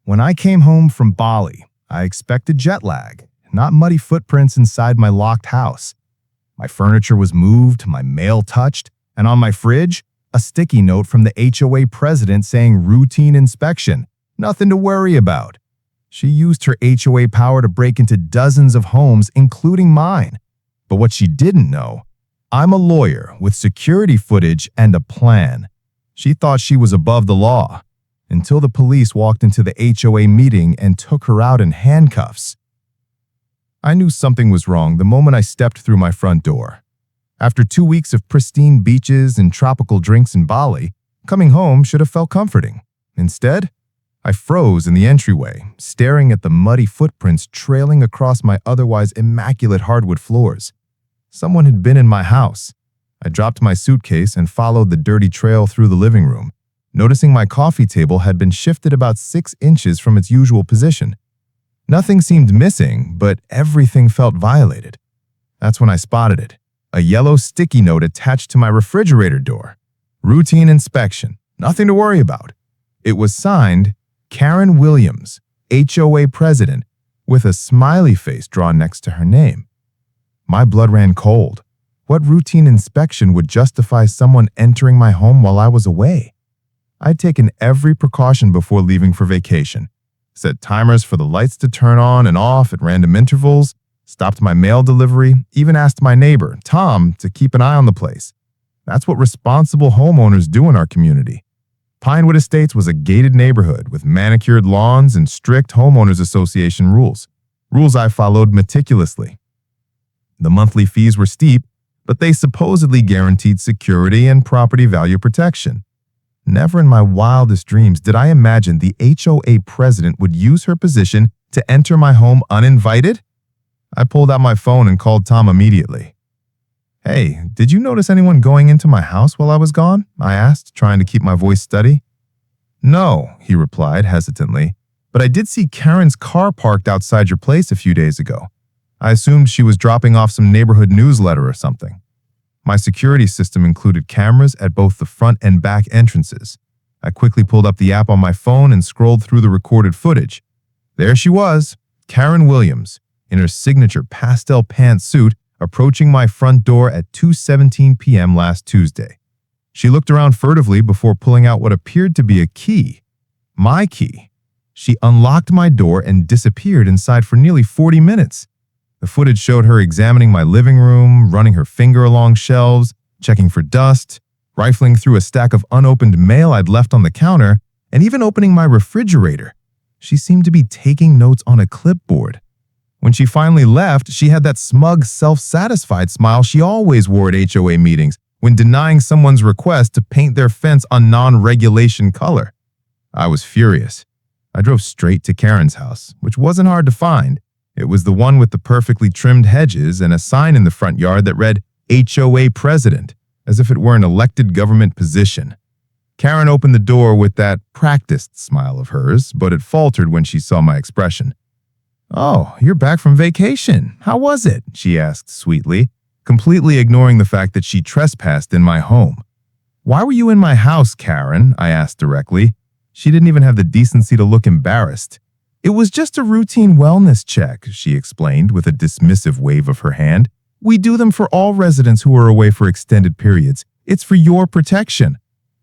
When I came home from Bali, I expected jet lag, not muddy footprints inside my locked house. My furniture was moved, my mail touched, and on my fridge, a sticky note from the HOA president saying routine inspection, nothing to worry about. She used her HOA power to break into dozens of homes, including mine. But what she didn't know, I'm a lawyer with security footage and a plan. She thought she was above the law, until the police walked into the HOA meeting and took her out in handcuffs. I knew something was wrong the moment I stepped through my front door. After 2 weeks of pristine beaches and tropical drinks in Bali, coming home should have felt comforting. Instead, I froze in the entryway, staring at the muddy footprints trailing across my otherwise immaculate hardwood floors. Someone had been in my house. I dropped my suitcase and followed the dirty trail through the living room, noticing my coffee table had been shifted about 6 inches from its usual position. Nothing seemed missing, but everything felt violated. That's when I spotted it. A yellow sticky note attached to my refrigerator door. Routine inspection. Nothing to worry about. It was signed Karen Williams, HOA president, with a smiley face drawn next to her name. My blood ran cold. What routine inspection would justify someone entering my home while I was away? I'd taken every precaution before leaving for vacation. Set timers for the lights to turn on and off at random intervals, stopped my mail delivery, even asked my neighbor, Tom, to keep an eye on the place. That's what responsible homeowners do in our community. Pinewood Estates was a gated neighborhood with manicured lawns and strict homeowners association rules. Rules I followed meticulously. The monthly fees were steep, but they supposedly guaranteed security and property value protection. Never in my wildest dreams did I imagine the HOA president would use her position to enter my home uninvited. I pulled out my phone and called Tom immediately. "Hey, did you notice anyone going into my house while I was gone?" I asked, trying to keep my voice steady. "No," he replied hesitantly, "but I did see Karen's car parked outside your place a few days ago. I assumed she was dropping off some neighborhood newsletter or something." My security system included cameras at both the front and back entrances. I quickly pulled up the app on my phone and scrolled through the recorded footage. There she was, Karen Williams, in her signature pastel pantsuit, approaching my front door at 2:17 p.m. last Tuesday. She looked around furtively before pulling out what appeared to be a key. My key. She unlocked my door and disappeared inside for nearly 40 minutes. The footage showed her examining my living room, running her finger along shelves, checking for dust, rifling through a stack of unopened mail I'd left on the counter, and even opening my refrigerator. She seemed to be taking notes on a clipboard. When she finally left, she had that smug, self-satisfied smile she always wore at HOA meetings when denying someone's request to paint their fence a non-regulation color. I was furious. I drove straight to Karen's house, which wasn't hard to find. It was the one with the perfectly trimmed hedges and a sign in the front yard that read HOA President, as if it were an elected government position. Karen opened the door with that practiced smile of hers, but it faltered when she saw my expression. "Oh, you're back from vacation. How was it?" she asked sweetly, completely ignoring the fact that she trespassed in my home. "Why were you in my house, Karen?" I asked directly. She didn't even have the decency to look embarrassed. "It was just a routine wellness check," she explained with a dismissive wave of her hand. "We do them for all residents who are away for extended periods. It's for your protection."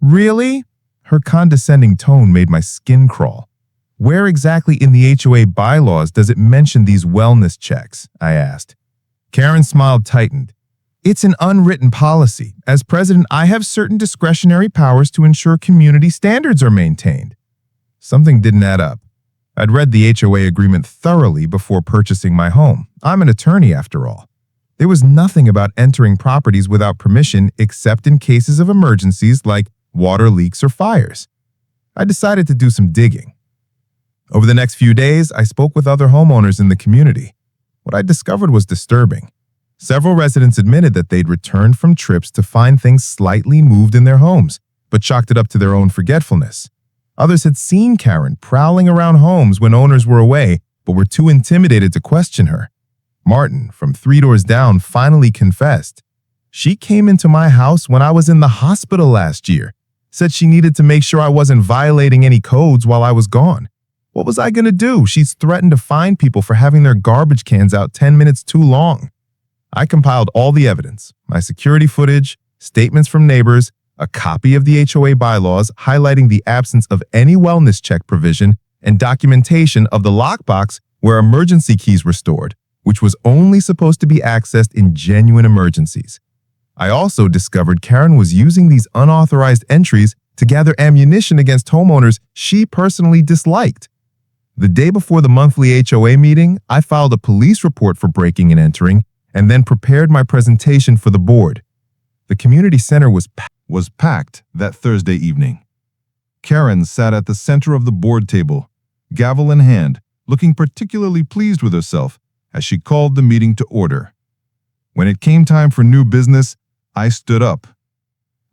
"Really?" Her condescending tone made my skin crawl. "Where exactly in the HOA bylaws does it mention these wellness checks?" I asked. Karen's smile tightened. "It's an unwritten policy. As president, I have certain discretionary powers to ensure community standards are maintained." Something didn't add up. I'd read the HOA agreement thoroughly before purchasing my home. I'm an attorney after all. There was nothing about entering properties without permission except in cases of emergencies like water leaks or fires. I decided to do some digging. Over the next few days, I spoke with other homeowners in the community. What I discovered was disturbing. Several residents admitted that they'd returned from trips to find things slightly moved in their homes, but chalked it up to their own forgetfulness. Others had seen Karen prowling around homes when owners were away, but were too intimidated to question her. Martin, from 3 doors down, finally confessed. "She came into my house when I was in the hospital last year, said she needed to make sure I wasn't violating any codes while I was gone. What was I going to do? She's threatened to fine people for having their garbage cans out 10 minutes too long. I compiled all the evidence, my security footage, statements from neighbors, a copy of the HOA bylaws highlighting the absence of any wellness check provision, and documentation of the lockbox where emergency keys were stored, which was only supposed to be accessed in genuine emergencies. I also discovered Karen was using these unauthorized entries to gather ammunition against homeowners she personally disliked. The day before the monthly HOA meeting, I filed a police report for breaking and entering and then prepared my presentation for the board. The community center was packed that Thursday evening. Karen sat at the center of the board table, gavel in hand, looking particularly pleased with herself as she called the meeting to order. When it came time for new business, I stood up.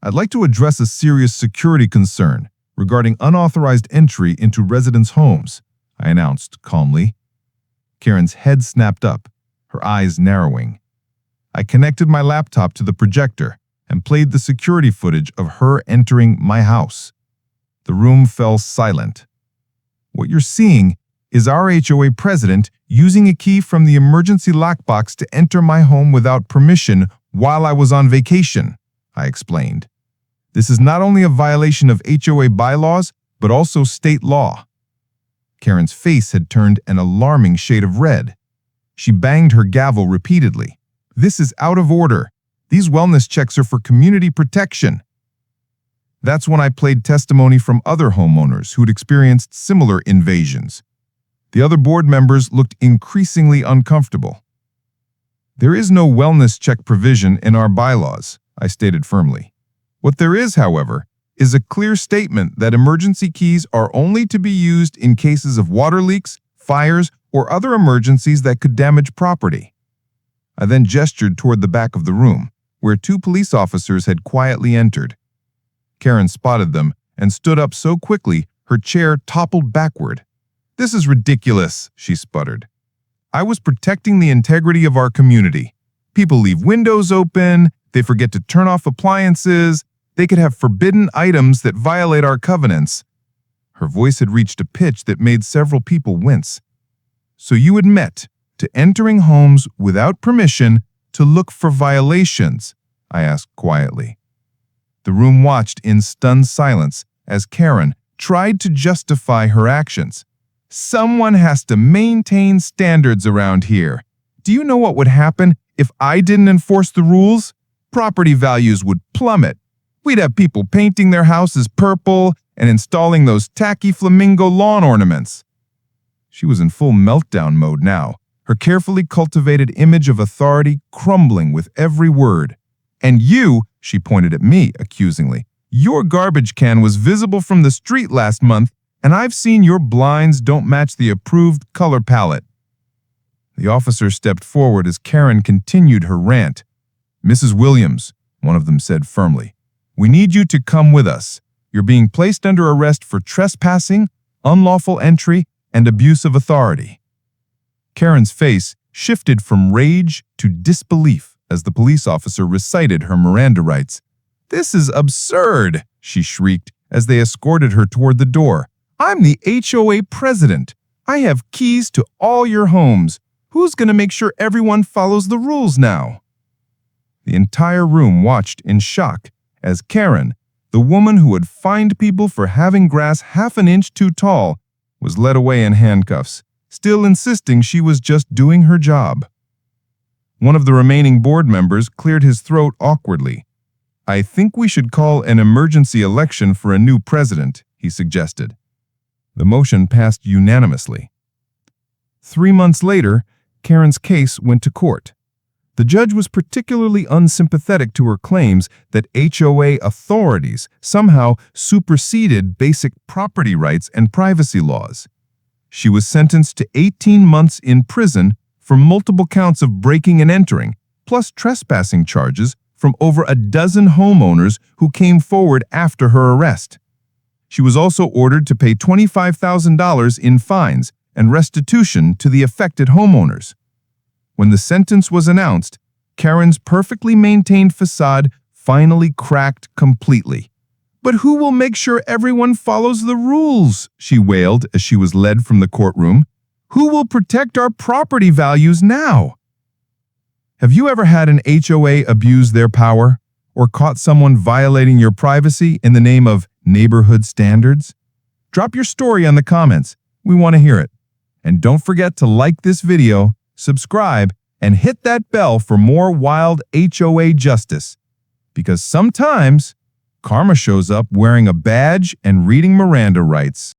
I'd like to address a serious security concern regarding unauthorized entry into residents' homes, I announced calmly. Karen's head snapped up, her eyes narrowing. I connected my laptop to the projector and played the security footage of her entering my house. The room fell silent. What you're seeing is our HOA president using a key from the emergency lockbox to enter my home without permission while I was on vacation, I explained. This is not only a violation of HOA bylaws, but also state law. Karen's face had turned an alarming shade of red. She banged her gavel repeatedly. This is out of order. These wellness checks are for community protection. That's when I played testimony from other homeowners who'd experienced similar invasions. The other board members looked increasingly uncomfortable. There is no wellness check provision in our bylaws, I stated firmly. What there is, however, is a clear statement that emergency keys are only to be used in cases of water leaks, fires, or other emergencies that could damage property. I then gestured toward the back of the room, where 2 police officers had quietly entered. Karen spotted them and stood up so quickly her chair toppled backward. "This is ridiculous," she sputtered. "I was protecting the integrity of our community. People leave windows open, they forget to turn off appliances, they could have forbidden items that violate our covenants." Her voice had reached a pitch that made several people wince. "So you admit to entering homes without permission to look for violations?" I asked quietly. The room watched in stunned silence as Karen tried to justify her actions. "Someone has to maintain standards around here. Do you know what would happen if I didn't enforce the rules? Property values would plummet. We'd have people painting their houses purple and installing those tacky flamingo lawn ornaments." She was in full meltdown mode now, her carefully cultivated image of authority crumbling with every word. "And you," she pointed at me accusingly, "your garbage can was visible from the street last month, and I've seen your blinds don't match the approved color palette." The officer stepped forward as Karen continued her rant. "Mrs. Williams," one of them said firmly, "we need you to come with us. You're being placed under arrest for trespassing, unlawful entry, and abuse of authority." Karen's face shifted from rage to disbelief as the police officer recited her Miranda rights. "This is absurd," she shrieked as they escorted her toward the door. "I'm the HOA president. I have keys to all your homes. Who's going to make sure everyone follows the rules now?" The entire room watched in shock as Karen, the woman who had fined people for having grass half an inch too tall, was led away in handcuffs, still insisting she was just doing her job. One of the remaining board members cleared his throat awkwardly. "I think we should call an emergency election for a new president," he suggested. The motion passed unanimously. 3 months later, Karen's case went to court. The judge was particularly unsympathetic to her claims that HOA authorities somehow superseded basic property rights and privacy laws. She was sentenced to 18 months in prison for multiple counts of breaking and entering, plus trespassing charges from over a dozen homeowners who came forward after her arrest. She was also ordered to pay $25,000 in fines and restitution to the affected homeowners. When the sentence was announced, Karen's perfectly maintained facade finally cracked completely. But who will make sure everyone follows the rules? She wailed as she was led from the courtroom. Who will protect our property values now? Have you ever had an HOA abuse their power or caught someone violating your privacy in the name of neighborhood standards? Drop your story in the comments. We want to hear it. And don't forget to like this video, subscribe, and hit that bell for more wild HOA justice. Because sometimes karma shows up wearing a badge and reading Miranda rights.